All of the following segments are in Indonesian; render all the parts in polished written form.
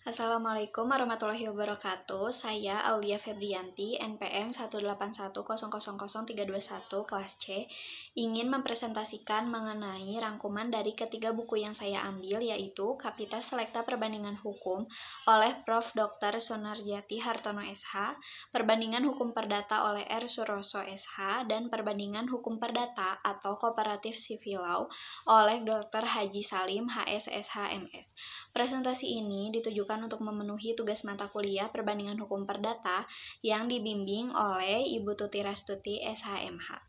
Assalamualaikum warahmatullahi wabarakatuh. Saya Aulia Febrianti, NPM 181000321 kelas C, ingin mempresentasikan mengenai rangkuman dari ketiga buku yang saya ambil, yaitu Kapitas Selekta Perbandingan Hukum oleh Prof. Dr. Sunarjati Hartono SH, Perbandingan Hukum Perdata oleh R. Suroso SH, dan Perbandingan Hukum Perdata atau Kooperatif Civil Law oleh Dr. Haji Salim HS SH MS. Presentasi ini ditujukan untuk memenuhi tugas mata kuliah Perbandingan Hukum Perdata yang dibimbing oleh Ibu Tuti Rastuti SHMH.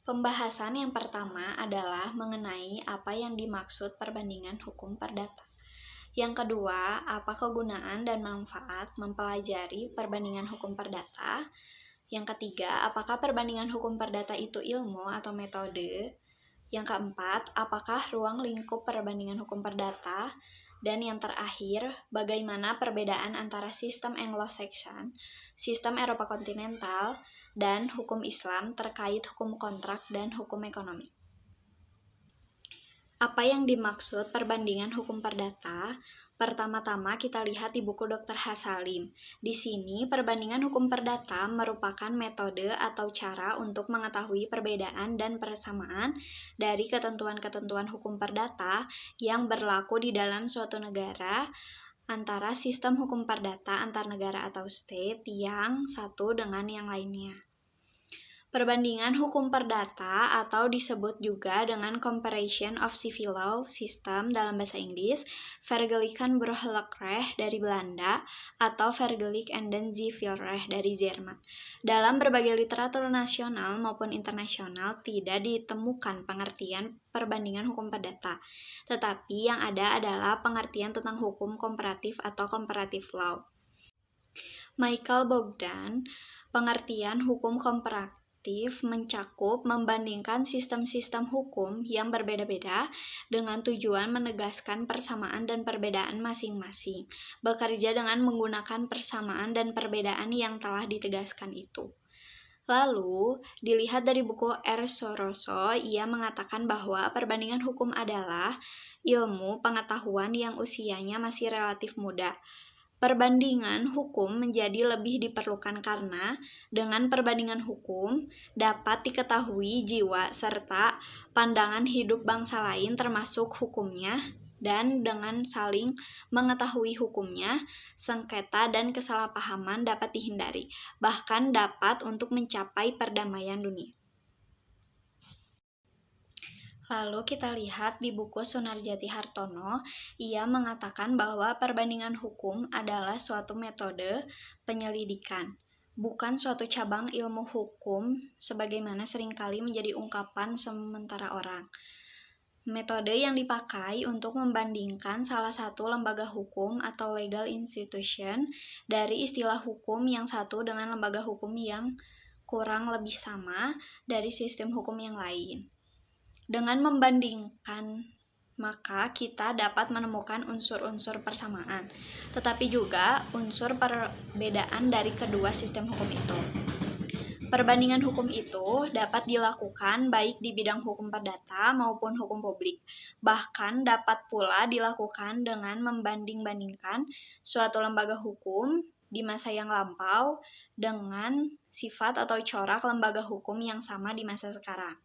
Pembahasan yang pertama adalah mengenai apa yang dimaksud perbandingan hukum perdata. Yang kedua, apa kegunaan dan manfaat mempelajari perbandingan hukum perdata. Yang ketiga, apakah perbandingan hukum perdata itu ilmu atau metode. Yang keempat, apakah ruang lingkup perbandingan hukum perdata? Dan yang terakhir, bagaimana perbedaan antara sistem Anglo-Saxon, sistem Eropa kontinental, dan hukum Islam terkait hukum kontrak dan hukum ekonomi. Apa yang dimaksud perbandingan hukum perdata? Pertama-tama kita lihat di buku Dr. Hasalim. Di sini, perbandingan hukum perdata merupakan metode atau cara untuk mengetahui perbedaan dan persamaan dari ketentuan-ketentuan hukum perdata yang berlaku di dalam suatu negara antara sistem hukum perdata antar negara atau state yang satu dengan yang lainnya. Perbandingan hukum perdata atau disebut juga dengan Comparison of Civil Law System dalam bahasa Inggris, Vergelijken Burgerlijk dari Belanda, atau Vergelijk and den Zivilrecht dari Jerman. Dalam berbagai literatur nasional maupun internasional tidak ditemukan pengertian perbandingan hukum perdata, tetapi yang ada adalah pengertian tentang hukum komparatif atau comparative law. Michael Bogdan, pengertian hukum komparatif mencakup membandingkan sistem-sistem hukum yang berbeda-beda dengan tujuan menegaskan persamaan dan perbedaan masing-masing, bekerja dengan menggunakan persamaan dan perbedaan yang telah ditegaskan itu. Lalu, dilihat dari buku R. Suroso, ia mengatakan bahwa perbandingan hukum adalah ilmu pengetahuan yang usianya masih relatif muda. Perbandingan hukum menjadi lebih diperlukan karena dengan perbandingan hukum dapat diketahui jiwa serta pandangan hidup bangsa lain termasuk hukumnya, dan dengan saling mengetahui hukumnya, sengketa dan kesalahpahaman dapat dihindari, bahkan dapat untuk mencapai perdamaian dunia. Lalu kita lihat di buku Sunarjati Hartono, ia mengatakan bahwa perbandingan hukum adalah suatu metode penyelidikan, bukan suatu cabang ilmu hukum sebagaimana seringkali menjadi ungkapan sementara orang. Metode yang dipakai untuk membandingkan salah satu lembaga hukum atau legal institution dari istilah hukum yang satu dengan lembaga hukum yang kurang lebih sama dari sistem hukum yang lain. Dengan membandingkan, maka kita dapat menemukan unsur-unsur persamaan, tetapi juga unsur perbedaan dari kedua sistem hukum itu. Perbandingan hukum itu dapat dilakukan baik di bidang hukum perdata maupun hukum publik. Bahkan dapat pula dilakukan dengan membanding-bandingkan suatu lembaga hukum di masa yang lampau dengan sifat atau corak lembaga hukum yang sama di masa sekarang.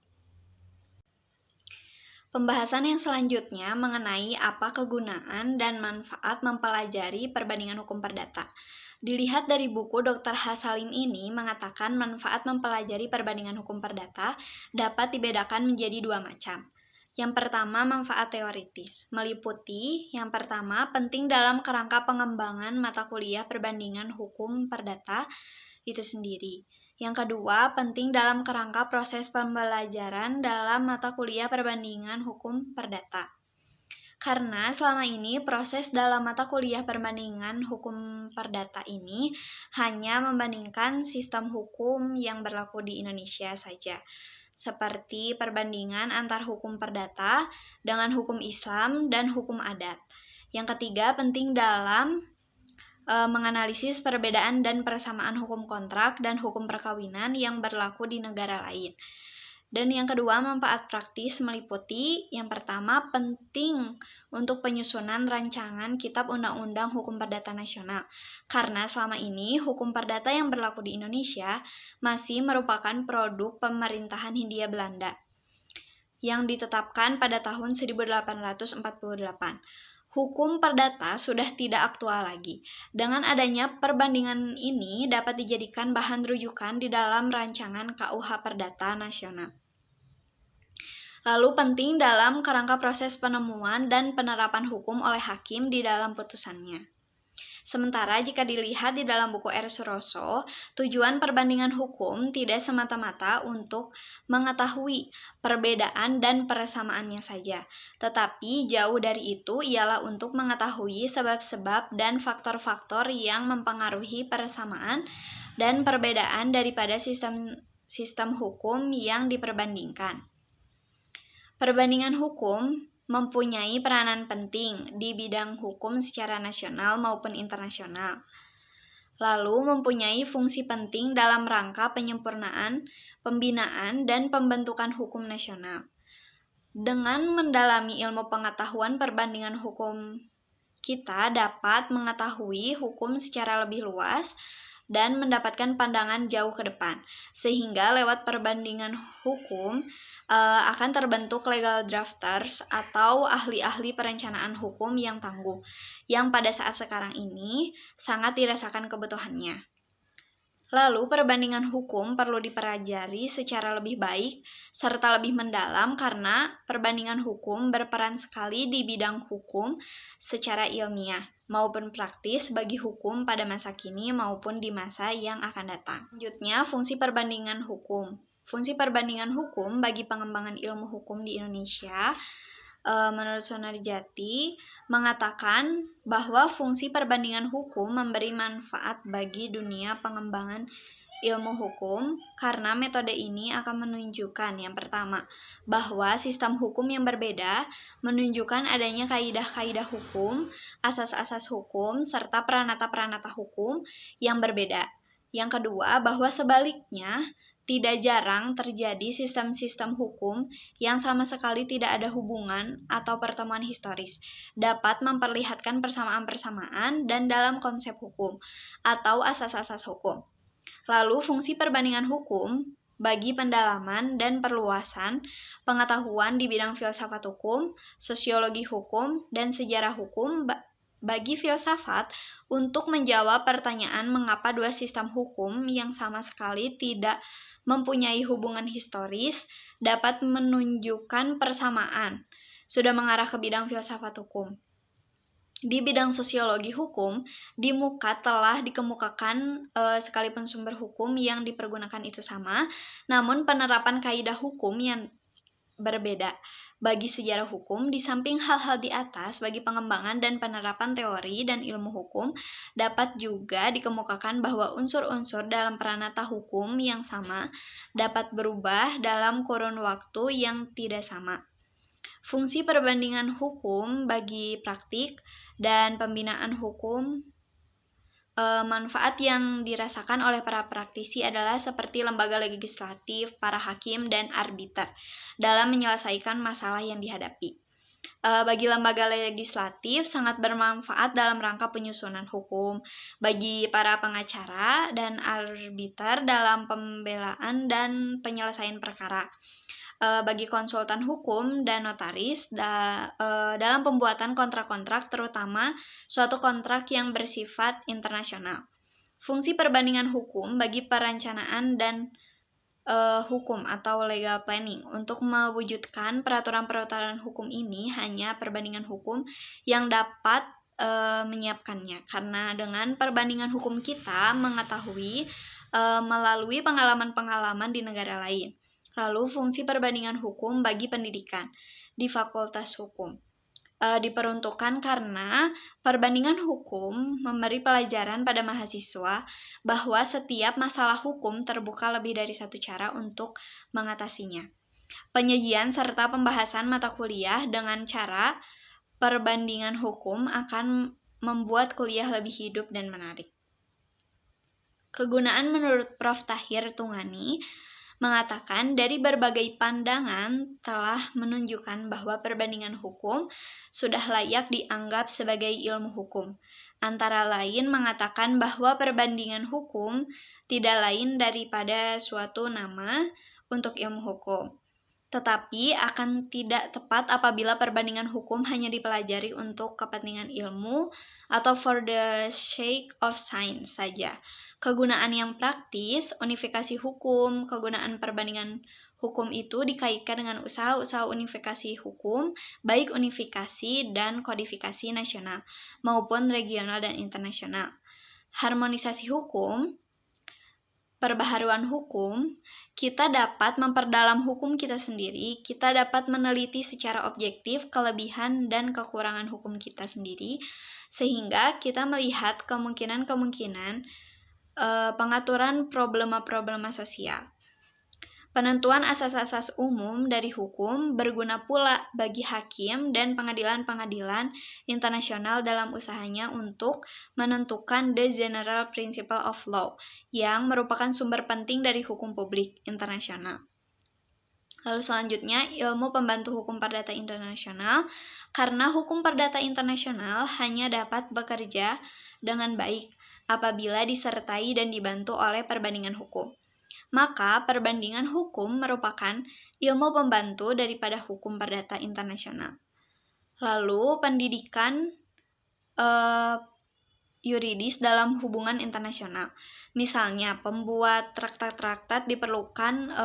Pembahasan yang selanjutnya mengenai apa kegunaan dan manfaat mempelajari perbandingan hukum perdata. Dilihat dari buku Dr. Hasalim ini mengatakan manfaat mempelajari perbandingan hukum perdata dapat dibedakan menjadi dua macam. Yang pertama, manfaat teoritis, meliputi yang pertama penting dalam kerangka pengembangan mata kuliah perbandingan hukum perdata itu sendiri. Yang kedua, penting dalam kerangka proses pembelajaran dalam mata kuliah perbandingan hukum perdata. Karena selama ini proses dalam mata kuliah perbandingan hukum perdata ini hanya membandingkan sistem hukum yang berlaku di Indonesia saja, seperti perbandingan antar hukum perdata dengan hukum Islam dan hukum adat. Yang ketiga, penting dalam menganalisis perbedaan dan persamaan hukum kontrak dan hukum perkawinan yang berlaku di negara lain. Dan yang kedua, manfaat praktis meliputi yang pertama, penting untuk penyusunan rancangan Kitab Undang-Undang Hukum Perdata Nasional. Karena selama ini hukum perdata yang berlaku di Indonesia masih merupakan produk pemerintahan Hindia Belanda yang ditetapkan pada tahun 1848. Hukum perdata sudah tidak aktual lagi. Dengan adanya perbandingan ini dapat dijadikan bahan rujukan di dalam rancangan KUH Perdata Nasional. Lalu penting dalam kerangka proses penemuan dan penerapan hukum oleh hakim di dalam putusannya. Sementara jika dilihat di dalam buku R. Suroso, tujuan perbandingan hukum tidak semata-mata untuk mengetahui perbedaan dan persamaannya saja, tetapi jauh dari itu ialah untuk mengetahui sebab-sebab dan faktor-faktor yang mempengaruhi persamaan dan perbedaan daripada sistem hukum yang diperbandingkan. Perbandingan hukum mempunyai peranan penting di bidang hukum secara nasional maupun internasional. Lalu mempunyai fungsi penting dalam rangka penyempurnaan, pembinaan, dan pembentukan hukum nasional. Dengan mendalami ilmu pengetahuan perbandingan hukum, kita dapat mengetahui hukum secara lebih luas dan mendapatkan pandangan jauh ke depan, sehingga lewat perbandingan hukum akan terbentuk legal drafters atau ahli-ahli perencanaan hukum yang tangguh, yang pada saat sekarang ini sangat dirasakan kebutuhannya. Lalu perbandingan hukum perlu dipelajari secara lebih baik serta lebih mendalam karena perbandingan hukum berperan sekali di bidang hukum secara ilmiah maupun praktis bagi hukum pada masa kini maupun di masa yang akan datang. Selanjutnya, fungsi perbandingan hukum. Fungsi perbandingan hukum bagi pengembangan ilmu hukum di Indonesia menurut Sunarjati mengatakan bahwa fungsi perbandingan hukum memberi manfaat bagi dunia pengembangan ilmu hukum karena metode ini akan menunjukkan yang pertama bahwa sistem hukum yang berbeda menunjukkan adanya kaidah-kaidah hukum, asas-asas hukum, serta peranata-peranata hukum yang berbeda. Yang kedua, bahwa sebaliknya tidak jarang terjadi sistem-sistem hukum yang sama sekali tidak ada hubungan atau pertemuan historis, dapat memperlihatkan persamaan-persamaan dan dalam konsep hukum atau asas-asas hukum. Lalu fungsi perbandingan hukum bagi pendalaman dan perluasan pengetahuan di bidang filsafat hukum, sosiologi hukum, dan sejarah hukum bagi filsafat untuk menjawab pertanyaan mengapa dua sistem hukum yang sama sekali tidak mempunyai hubungan historis dapat menunjukkan persamaan, sudah mengarah ke bidang filsafat hukum. Di bidang sosiologi hukum, di muka telah dikemukakan sekalipun sumber hukum yang dipergunakan itu sama, namun penerapan kaidah hukum yang berbeda. Bagi sejarah hukum, di samping hal-hal di atas bagi pengembangan dan penerapan teori dan ilmu hukum, dapat juga dikemukakan bahwa unsur-unsur dalam peranata hukum yang sama dapat berubah dalam kurun waktu yang tidak sama. Fungsi perbandingan hukum bagi praktik dan pembinaan hukum, manfaat yang dirasakan oleh para praktisi adalah seperti lembaga legislatif, para hakim, dan arbiter dalam menyelesaikan masalah yang dihadapi. Bagi lembaga legislatif sangat bermanfaat dalam rangka penyusunan hukum, bagi para pengacara dan arbiter dalam pembelaan dan penyelesaian perkara, bagi konsultan hukum dan notaris dalam pembuatan kontrak-kontrak, terutama suatu kontrak yang bersifat internasional. Fungsi perbandingan hukum bagi perencanaan dan hukum atau legal planning. Untuk mewujudkan peraturan-peraturan hukum ini hanya perbandingan hukum yang dapat menyiapkannya, karena dengan perbandingan hukum kita mengetahui melalui pengalaman-pengalaman di negara lain. Lalu fungsi perbandingan hukum bagi pendidikan di Fakultas Hukum diperuntukkan karena perbandingan hukum memberi pelajaran pada mahasiswa bahwa setiap masalah hukum terbuka lebih dari satu cara untuk mengatasinya. Penyajian serta pembahasan mata kuliah dengan cara perbandingan hukum akan membuat kuliah lebih hidup dan menarik. Kegunaan menurut Prof. Tahir Tungani, mengatakan dari berbagai pandangan telah menunjukkan bahwa perbandingan hukum sudah layak dianggap sebagai ilmu hukum. Antara lain mengatakan bahwa perbandingan hukum tidak lain daripada suatu nama untuk ilmu hukum. Tetapi akan tidak tepat apabila perbandingan hukum hanya dipelajari untuk kepentingan ilmu atau for the sake of science saja. Kegunaan yang praktis, unifikasi hukum, kegunaan perbandingan hukum itu dikaitkan dengan usaha-usaha unifikasi hukum, baik unifikasi dan kodifikasi nasional maupun regional dan internasional. Harmonisasi hukum, perbaharuan hukum, kita dapat memperdalam hukum kita sendiri, kita dapat meneliti secara objektif kelebihan dan kekurangan hukum kita sendiri, sehingga kita melihat kemungkinan-kemungkinan pengaturan problema-problema sosial. Penentuan asas-asas umum dari hukum berguna pula bagi hakim dan pengadilan-pengadilan internasional dalam usahanya untuk menentukan the general principle of law, yang merupakan sumber penting dari hukum publik internasional. Lalu selanjutnya, ilmu pembantu hukum perdata internasional, karena hukum perdata internasional hanya dapat bekerja dengan baik apabila disertai dan dibantu oleh perbandingan hukum. Maka perbandingan hukum merupakan ilmu pembantu daripada hukum perdata internasional. Lalu pendidikan yuridis dalam hubungan internasional. Misalnya pembuat traktat-traktat diperlukan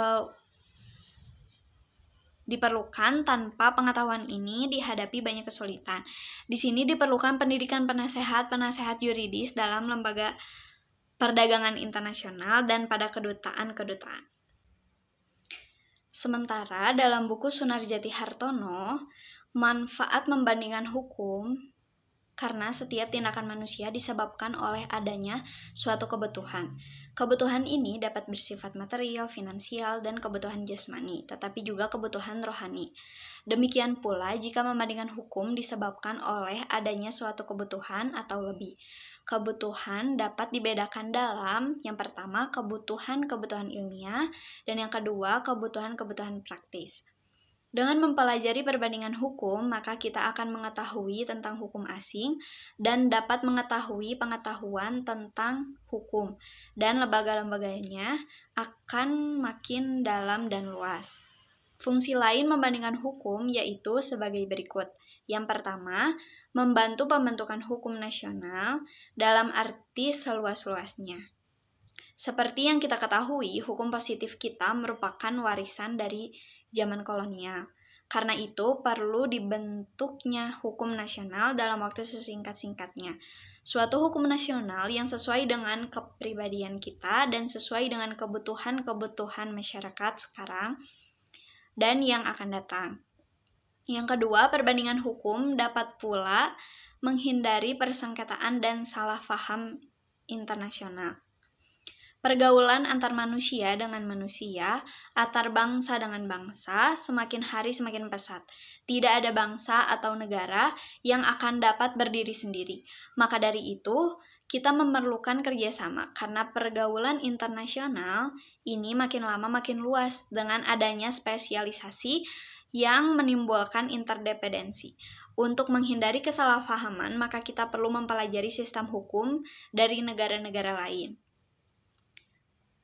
tanpa pengetahuan ini dihadapi banyak kesulitan. Di sini diperlukan pendidikan penasehat yuridis dalam lembaga perdagangan internasional dan pada kedutaan-kedutaan. Sementara dalam buku Sunarjati Hartono, manfaat membandingkan hukum karena setiap tindakan manusia disebabkan oleh adanya suatu kebutuhan. Kebutuhan ini dapat bersifat material, finansial, dan kebutuhan jasmani, tetapi juga kebutuhan rohani. Demikian pula jika membandingkan hukum disebabkan oleh adanya suatu kebutuhan atau lebih. Kebutuhan dapat dibedakan dalam, yang pertama, kebutuhan-kebutuhan ilmiah, dan yang kedua, kebutuhan-kebutuhan praktis. Dengan mempelajari perbandingan hukum, maka kita akan mengetahui tentang hukum asing dan dapat mengetahui pengetahuan tentang hukum, dan lembaga-lembaganya akan makin dalam dan luas. Fungsi lain membandingkan hukum yaitu sebagai berikut. Yang pertama, membantu pembentukan hukum nasional dalam arti seluas-luasnya. Seperti yang kita ketahui, hukum positif kita merupakan warisan dari zaman kolonial. Karena itu, perlu dibentuknya hukum nasional dalam waktu sesingkat-singkatnya. Suatu hukum nasional yang sesuai dengan kepribadian kita dan sesuai dengan kebutuhan-kebutuhan masyarakat sekarang dan yang akan datang. Yang kedua, perbandingan hukum dapat pula menghindari persengketaan dan salah paham internasional. Pergaulan antar manusia dengan manusia, antar bangsa dengan bangsa, semakin hari semakin pesat. Tidak ada bangsa atau negara yang akan dapat berdiri sendiri. Maka dari itu, kita memerlukan kerjasama, karena pergaulan internasional ini makin lama makin luas dengan adanya spesialisasi yang menimbulkan interdependensi. Untuk menghindari kesalahpahaman, maka kita perlu mempelajari sistem hukum dari negara-negara lain.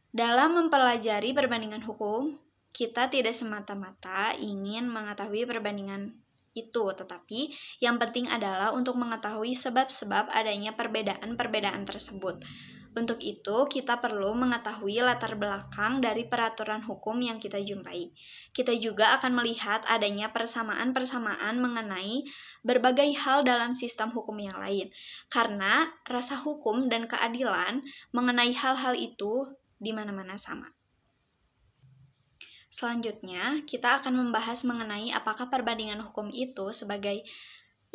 Dalam mempelajari perbandingan hukum, kita tidak semata-mata ingin mengetahui perbandingan itu, tetapi yang penting adalah untuk mengetahui sebab-sebab adanya perbedaan-perbedaan tersebut. Untuk itu, kita perlu mengetahui latar belakang dari peraturan hukum yang kita jumpai. Kita juga akan melihat adanya persamaan-persamaan mengenai berbagai hal dalam sistem hukum yang lain, karena rasa hukum dan keadilan mengenai hal-hal itu di mana-mana sama. Selanjutnya, kita akan membahas mengenai apakah perbandingan hukum itu sebagai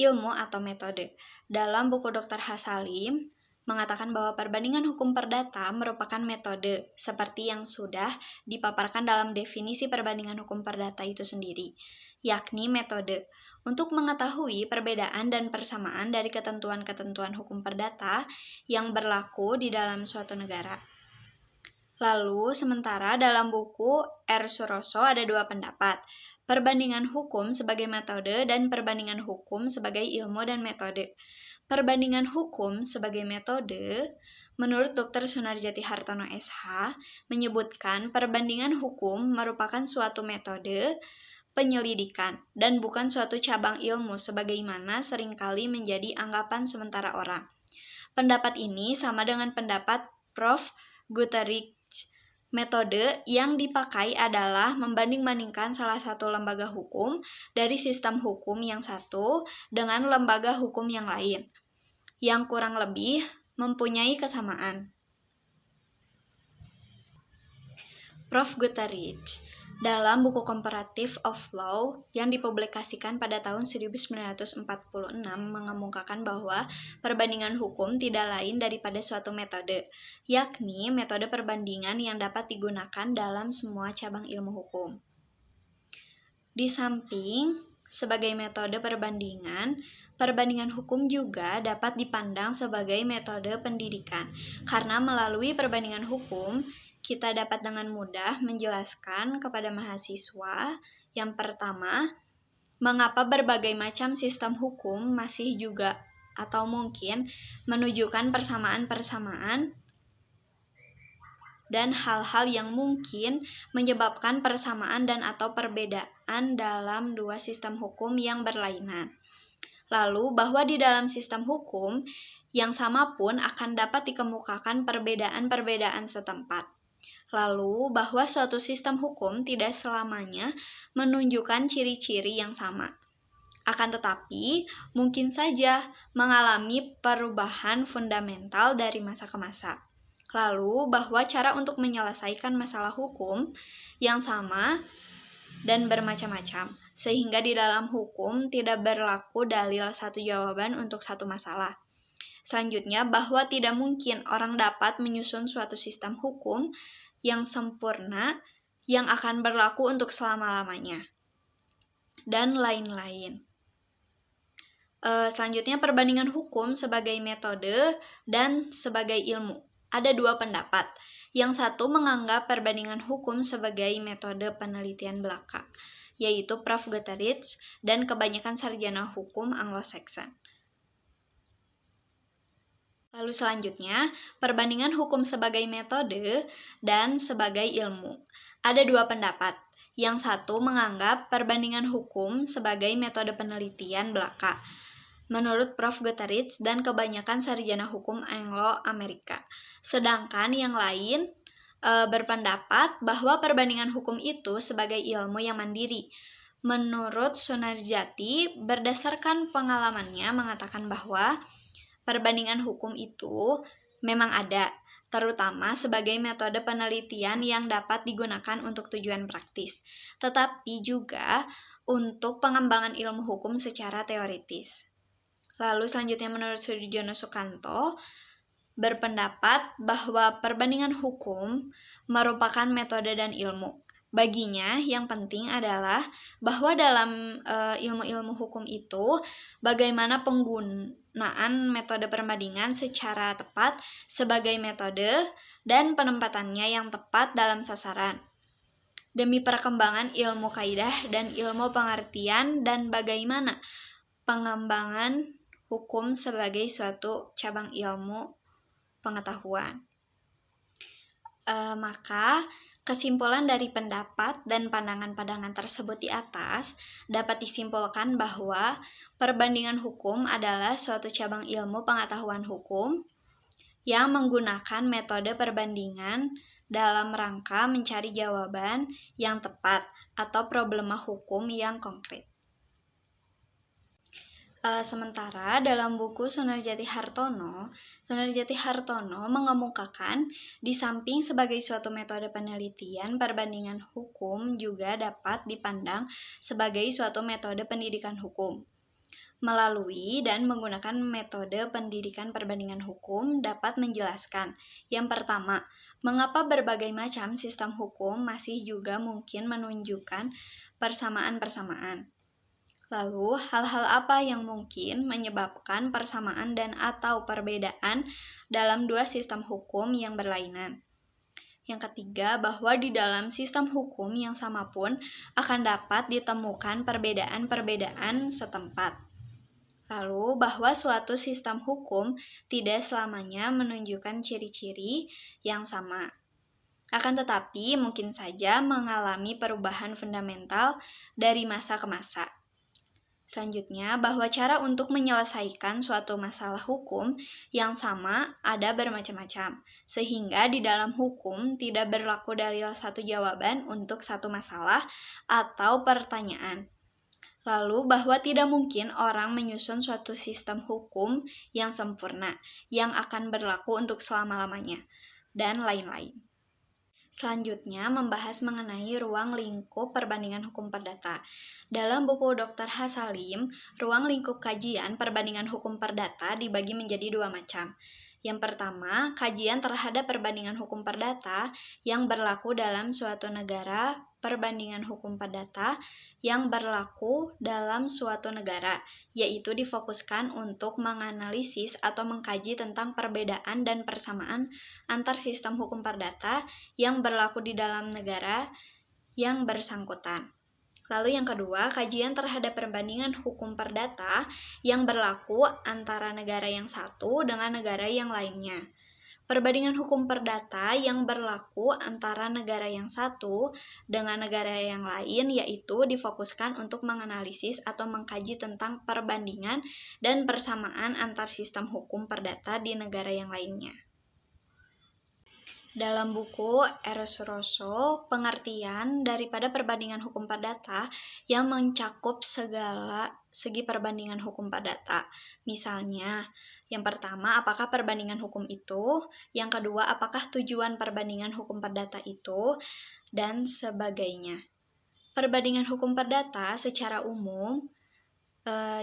ilmu atau metode. Dalam buku Dr. Hasalim, mengatakan bahwa perbandingan hukum perdata merupakan metode, seperti yang sudah dipaparkan dalam definisi perbandingan hukum perdata itu sendiri, yakni metode untuk mengetahui perbedaan dan persamaan dari ketentuan-ketentuan hukum perdata yang berlaku di dalam suatu negara. Lalu, sementara dalam buku R. Suroso ada dua pendapat, perbandingan hukum sebagai metode dan perbandingan hukum sebagai ilmu dan metode. Perbandingan hukum sebagai metode, menurut Dr. Sunarjati Hartono SH, menyebutkan perbandingan hukum merupakan suatu metode penyelidikan dan bukan suatu cabang ilmu sebagaimana seringkali menjadi anggapan sementara orang. Pendapat ini sama dengan pendapat Prof. Guterich. Metode yang dipakai adalah membanding-bandingkan salah satu lembaga hukum dari sistem hukum yang satu dengan lembaga hukum yang lain, yang kurang lebih mempunyai kesamaan. Prof. Guterich dalam buku Comparative of Law yang dipublikasikan pada tahun 1946 mengemukakan bahwa perbandingan hukum tidak lain daripada suatu metode, yakni metode perbandingan yang dapat digunakan dalam semua cabang ilmu hukum. Di samping sebagai metode perbandingan, perbandingan hukum juga dapat dipandang sebagai metode pendidikan, karena melalui perbandingan hukum, kita dapat dengan mudah menjelaskan kepada mahasiswa yang pertama, mengapa berbagai macam sistem hukum masih juga atau mungkin menunjukkan persamaan-persamaan dan hal-hal yang mungkin menyebabkan persamaan dan atau perbedaan dalam dua sistem hukum yang berlainan. Lalu, bahwa di dalam sistem hukum yang sama pun akan dapat dikemukakan perbedaan-perbedaan setempat. Lalu, bahwa suatu sistem hukum tidak selamanya menunjukkan ciri-ciri yang sama. Akan tetapi, mungkin saja mengalami perubahan fundamental dari masa ke masa. Lalu, bahwa cara untuk menyelesaikan masalah hukum yang sama dan bermacam-macam, sehingga di dalam hukum tidak berlaku dalil satu jawaban untuk satu masalah. Selanjutnya, bahwa tidak mungkin orang dapat menyusun suatu sistem hukum yang sempurna yang akan berlaku untuk selama-lamanya, dan lain-lain. Selanjutnya, perbandingan hukum sebagai metode dan sebagai ilmu. Ada dua pendapat. Yang satu menganggap perbandingan hukum sebagai metode penelitian belaka, yaitu Prof. Guterich dan kebanyakan sarjana hukum Anglo-Saxon. Lalu selanjutnya, perbandingan hukum sebagai metode dan sebagai ilmu. Ada dua pendapat. Yang satu menganggap perbandingan hukum sebagai metode penelitian belaka, menurut Prof. Guterich dan kebanyakan sarjana hukum Anglo-Amerika. Sedangkan yang lain berpendapat bahwa perbandingan hukum itu sebagai ilmu yang mandiri. Menurut Sunarjati, berdasarkan pengalamannya mengatakan bahwa perbandingan hukum itu memang ada, terutama sebagai metode penelitian yang dapat digunakan untuk tujuan praktis, tetapi juga untuk pengembangan ilmu hukum secara teoritis. Lalu selanjutnya menurut Sudirjono Sukanto, berpendapat bahwa perbandingan hukum merupakan metode dan ilmu. Baginya, yang penting adalah bahwa dalam ilmu-ilmu hukum itu, bagaimana penggunaan metode perbandingan secara tepat sebagai metode dan penempatannya yang tepat dalam sasaran, demi perkembangan ilmu kaidah dan ilmu pengertian dan bagaimana pengembangan hukum sebagai suatu cabang ilmu pengetahuan. Maka kesimpulan dari pendapat dan pandangan-pandangan tersebut di atas dapat disimpulkan bahwa perbandingan hukum adalah suatu cabang ilmu pengetahuan hukum yang menggunakan metode perbandingan dalam rangka mencari jawaban yang tepat atau problema hukum yang konkret. Sementara dalam buku Sunarjati Hartono mengemukakan di samping sebagai suatu metode penelitian, perbandingan hukum juga dapat dipandang sebagai suatu metode pendidikan hukum. Melalui dan menggunakan metode pendidikan perbandingan hukum dapat menjelaskan, yang pertama, mengapa berbagai macam sistem hukum masih juga mungkin menunjukkan persamaan-persamaan. Lalu, hal-hal apa yang mungkin menyebabkan persamaan dan atau perbedaan dalam dua sistem hukum yang berlainan? Yang ketiga, bahwa di dalam sistem hukum yang sama pun akan dapat ditemukan perbedaan-perbedaan setempat. Lalu, bahwa suatu sistem hukum tidak selamanya menunjukkan ciri-ciri yang sama. Akan tetapi, mungkin saja mengalami perubahan fundamental dari masa ke masa. Selanjutnya, bahwa cara untuk menyelesaikan suatu masalah hukum yang sama ada bermacam-macam, sehingga di dalam hukum tidak berlaku dalil satu jawaban untuk satu masalah atau pertanyaan. Lalu, bahwa tidak mungkin orang menyusun suatu sistem hukum yang sempurna, yang akan berlaku untuk selama-lamanya, dan lain-lain. Selanjutnya, membahas mengenai ruang lingkup perbandingan hukum perdata. Dalam buku Dr. Hasalim, ruang lingkup kajian perbandingan hukum perdata dibagi menjadi dua macam. Yang pertama, kajian terhadap perbandingan hukum perdata yang berlaku dalam suatu negara, perbandingan hukum perdata yang berlaku dalam suatu negara, yaitu difokuskan untuk menganalisis atau mengkaji tentang perbedaan dan persamaan antar sistem hukum perdata yang berlaku di dalam negara yang bersangkutan. Lalu yang kedua, kajian terhadap perbandingan hukum perdata yang berlaku antara negara yang satu dengan negara yang lainnya. Perbandingan hukum perdata yang berlaku antara negara yang satu dengan negara yang lain yaitu difokuskan untuk menganalisis atau mengkaji tentang perbandingan dan persamaan antar sistem hukum perdata di negara yang lainnya. Dalam buku Eros Rosso, pengertian daripada perbandingan hukum perdata yang mencakup segala segi perbandingan hukum perdata. Misalnya, yang pertama, apakah perbandingan hukum itu? Yang kedua, apakah tujuan perbandingan hukum perdata itu? Dan sebagainya. Perbandingan hukum perdata secara umum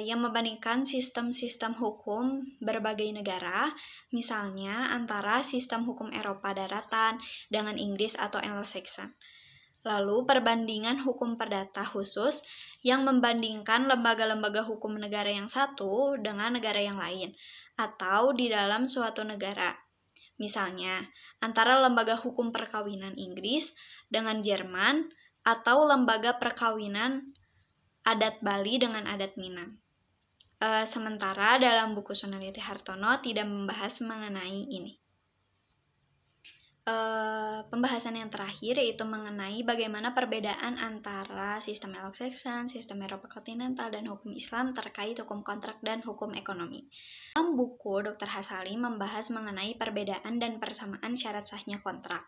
yang membandingkan sistem-sistem hukum berbagai negara, misalnya antara sistem hukum Eropa daratan dengan Inggris atau Anglo-Saxon. Lalu perbandingan hukum perdata khusus yang membandingkan lembaga-lembaga hukum negara yang satu dengan negara yang lain, atau di dalam suatu negara. Misalnya, antara lembaga hukum perkawinan Inggris dengan Jerman, atau lembaga perkawinan adat Bali dengan adat Minang. Sementara dalam buku Sonaliti Hartono tidak membahas mengenai ini. Pembahasan yang terakhir yaitu mengenai bagaimana perbedaan antara sistem Anglo-Saxon, sistem Eropa kontinental, dan hukum Islam terkait hukum kontrak dan hukum ekonomi. Dalam buku Dr. Hasalim membahas mengenai perbedaan dan persamaan syarat sahnya kontrak.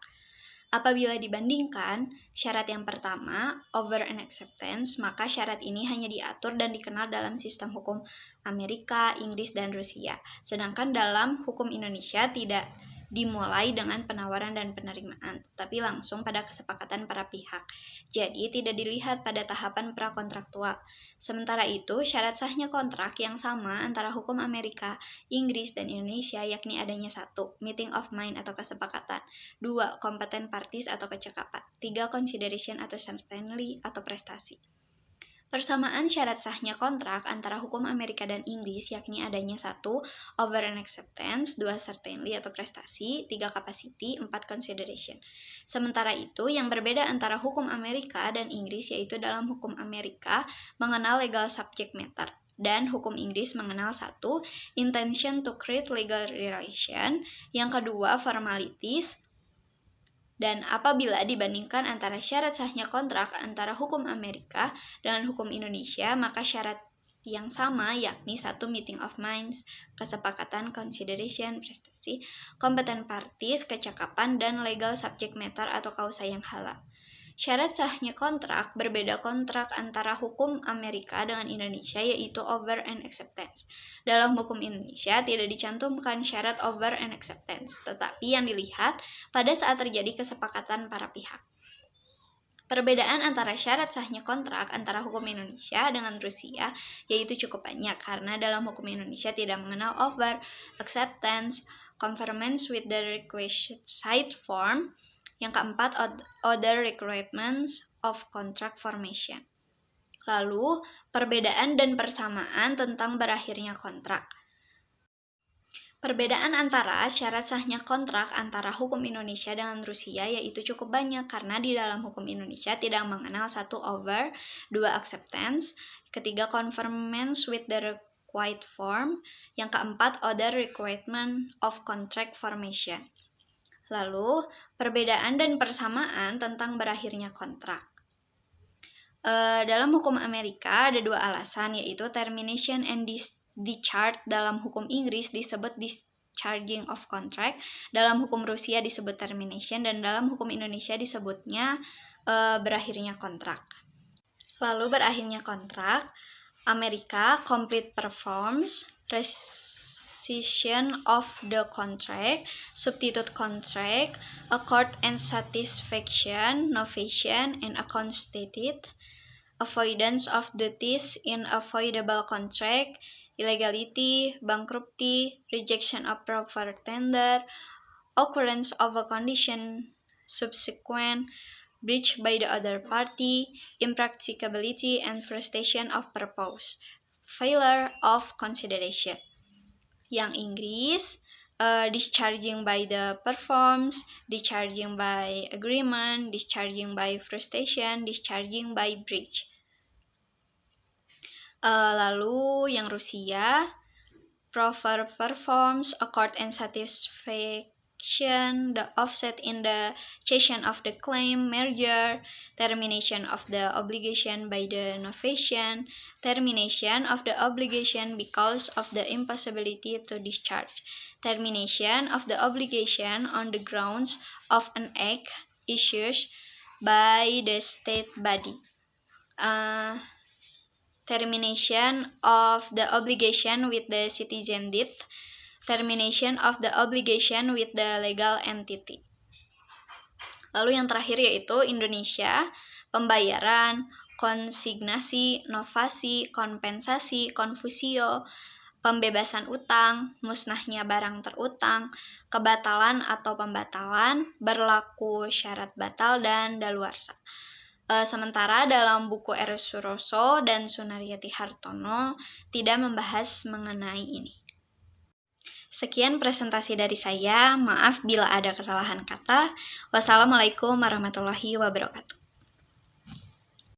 Apabila dibandingkan syarat yang pertama, over and acceptance, maka syarat ini hanya diatur dan dikenal dalam sistem hukum Amerika, Inggris, dan Rusia. Sedangkan dalam hukum Indonesia tidak dimulai dengan penawaran dan penerimaan, tapi langsung pada kesepakatan para pihak. Jadi tidak dilihat pada tahapan prakontraktual. Sementara itu, syarat sahnya kontrak yang sama antara hukum Amerika, Inggris, dan Indonesia yakni adanya 1. Meeting of mind atau kesepakatan, 2. Competent parties atau kecakapan, 3. Consideration atau certainly atau prestasi. Persamaan syarat sahnya kontrak antara hukum Amerika dan Inggris yakni adanya 1. Over and acceptance, 2. Certainly atau prestasi, 3. Capacity, 4. Consideration. Sementara itu, yang berbeda antara hukum Amerika dan Inggris yaitu dalam hukum Amerika mengenal legal subject matter, dan hukum Inggris mengenal 1. Intention to create legal relation, yang kedua formalities. Dan apabila dibandingkan antara syarat sahnya kontrak antara hukum Amerika dengan hukum Indonesia, maka syarat yang sama yakni 1. Meeting of minds, kesepakatan, consideration, prestasi, competent parties, kecakapan, dan legal subject matter atau kausa yang halal. Syarat sahnya kontrak berbeda kontrak antara hukum Amerika dengan Indonesia yaitu over and acceptance. Dalam hukum Indonesia tidak dicantumkan syarat over and acceptance, tetapi yang dilihat pada saat terjadi kesepakatan para pihak. Perbedaan antara syarat sahnya kontrak antara hukum Indonesia dengan Rusia yaitu cukup banyak karena dalam hukum Indonesia tidak mengenal over, acceptance, conformance with the requisite side form. Yang keempat, other requirements of contract formation. Lalu, perbedaan dan persamaan tentang berakhirnya kontrak. Perbedaan antara syarat sahnya kontrak antara hukum Indonesia dengan Rusia yaitu cukup banyak karena di dalam hukum Indonesia tidak mengenal 1/2, 2 acceptance, ketiga conformance with the required form, yang keempat other requirement of contract formation. Lalu, perbedaan dan persamaan tentang berakhirnya kontrak. Dalam hukum Amerika ada 2 alasan, yaitu termination and discharge. Dalam hukum Inggris disebut discharging of contract, dalam hukum Rusia disebut termination, dan dalam hukum Indonesia disebutnya berakhirnya kontrak. Lalu berakhirnya kontrak, Amerika complete performs, rescission of the contract, substitute contract, accord and satisfaction, novation and account stated, avoidance of duties in avoidable contract, illegality, bankruptcy, rejection of proper tender, occurrence of a condition subsequent, breach by the other party, impracticability and frustration of purpose, failure of consideration. Yang Inggris, discharging by the performs, discharging by agreement, discharging by frustration, discharging by breach. Lalu yang Rusia, proper performs, accord and satisfaction, the offset in the cessation of the claim, merger, termination of the obligation by the novation, termination of the obligation because of the impossibility to discharge, termination of the obligation on the grounds of an act issued by the state body, termination of the obligation with the citizen deed, termination of the obligation with the legal entity. Lalu yang terakhir yaitu Indonesia, pembayaran, konsignasi, novasi, kompensasi, confusio, pembebasan utang, musnahnya barang terutang, kebatalan atau pembatalan, berlaku syarat batal, dan daluarsa. Sementara dalam buku R. Suroso dan Sunaryati Hartono tidak membahas mengenai ini. Sekian presentasi dari saya, maaf bila ada kesalahan kata. Wassalamualaikum warahmatullahi wabarakatuh.